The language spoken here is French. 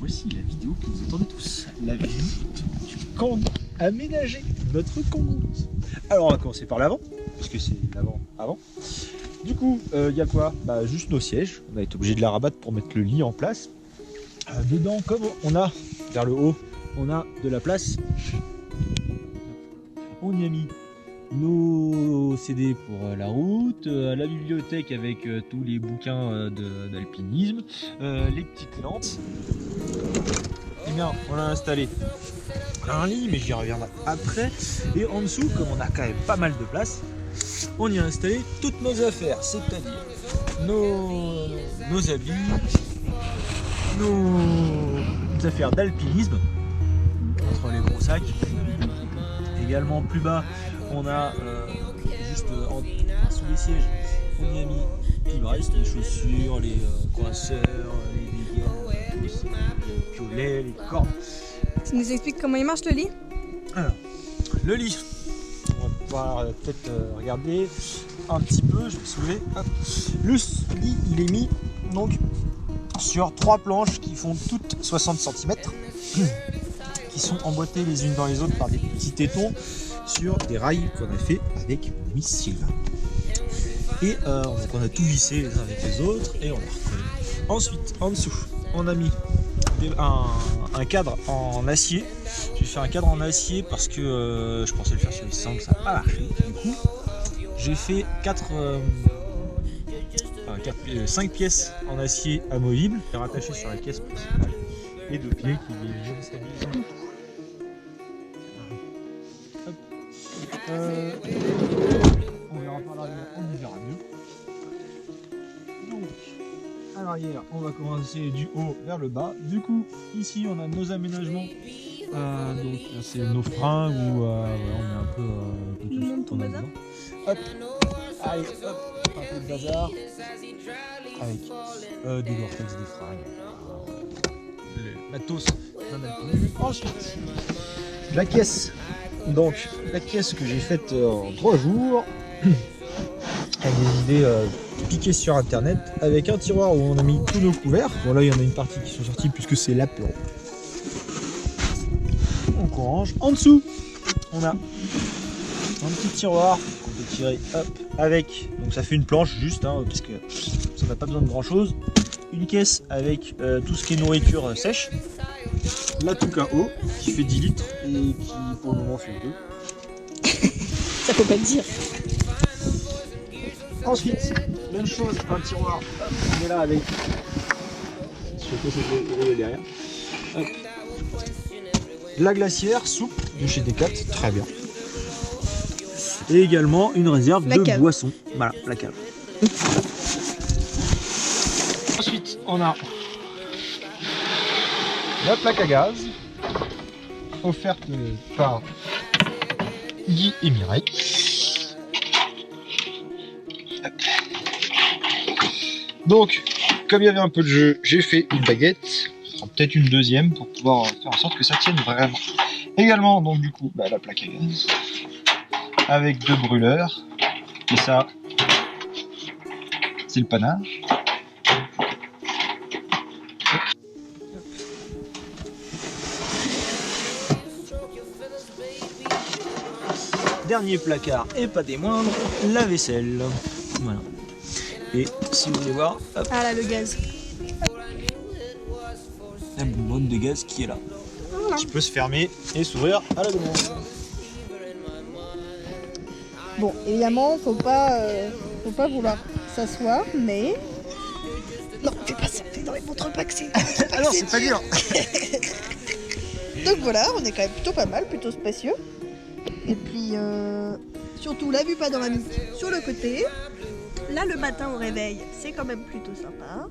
voici la vidéo que vous attendez tous. La visite du camp aménagé, notre kangourou. Alors on va commencer par l'avant, puisque c'est l'avant avant. Du coup, il y a quoi? Juste nos sièges. On a été obligé de la rabattre pour mettre le lit en place. Dedans, comme on a vers le haut, on a de la place. On y a mis nos CD pour la route, la bibliothèque avec tous les bouquins d'alpinisme, les petites lampes. Et bien, on a installé un lit, mais j'y reviendrai après. Et en dessous, comme on a quand même pas mal de place, on y a installé toutes nos affaires, c'est-à-dire nos habits, nos affaires d'alpinisme, entre les gros sacs. Également plus bas, on a juste sous les sièges, on y a mis tout le reste, les chaussures, les coinceurs, les dégaines, les piolets, les cordes. Tu nous expliques comment il marche le lit? Alors, le lit, on va pouvoir peut-être regarder un petit peu, je vais soulever. Hop. Le lit, il est mis donc sur 3 planches qui font toutes 60 cm. Qui sont emboîtés les unes dans les autres par des petits tétons sur des rails qu'on a fait avec mon ami Sylvain. Et donc on a tout vissé les uns avec les autres et on a recollé. Ensuite, en dessous, on a mis un cadre en acier. J'ai fait un cadre en acier parce que je pensais le faire sur les sangles, ça n'a pas marché. Du coup, j'ai fait 5 pièces en acier amovible rattachées sur la caisse principale et 2 pieds qui viennent stabiliser le tout. On verra par l'arrière, on y verra mieux. Donc, à l'arrière, on va commencer du haut vers le bas. Du coup, ici, on a nos aménagements. Donc, c'est nos freins où on met un peu tout ce qu'on a dedans. Hop, allez, hop, un peu de bazar. Avec des vortex, des fringues, le matos d'un alpiniste. Ensuite, la caisse. Donc la caisse que j'ai faite en 3 jours avec des idées piquées sur internet, avec un tiroir où on a mis tous nos couverts. Bon là il y en a une partie qui sont sortis puisque c'est l'apéro. Donc on range. En dessous on a un petit tiroir qu'on peut tirer hop avec, donc ça fait une planche juste parce que ça n'a pas besoin de grand chose. Une caisse avec tout ce qui est nourriture sèche. La touque à eau qui fait 10 litres et qui pour le moment fait 2. Ça peut pas te dire. Ensuite, même chose, un tiroir, on est là avec. Je sais pas si je vais derrière. Hop. La glacière souple de chez Decat, très bien. Et également une réserve de boissons. Voilà, la cave. Ensuite, on a la plaque à gaz offerte par Guy et Mireille. Donc, comme il y avait un peu de jeu, j'ai fait une baguette, peut-être une deuxième pour pouvoir faire en sorte que ça tienne vraiment. Également, donc du coup, la plaque à gaz avec 2 brûleurs. Et ça, c'est le panache. Dernier placard et pas des moindres, la vaisselle. Voilà. Et si vous voulez voir, hop, Ah là le gaz. la bonbonne de gaz qui est là. Voilà. Qui peut se fermer et s'ouvrir à la demande. Bon, évidemment, faut pas vouloir s'asseoir, mais... Non, fais pas ça, fais dans les montres pas que c'est... Alors c'est pas dur. Donc voilà, on est quand même plutôt pas mal, plutôt spacieux. Et puis, surtout la vue panoramique sur le côté. Là, le matin au réveil, c'est quand même plutôt sympa.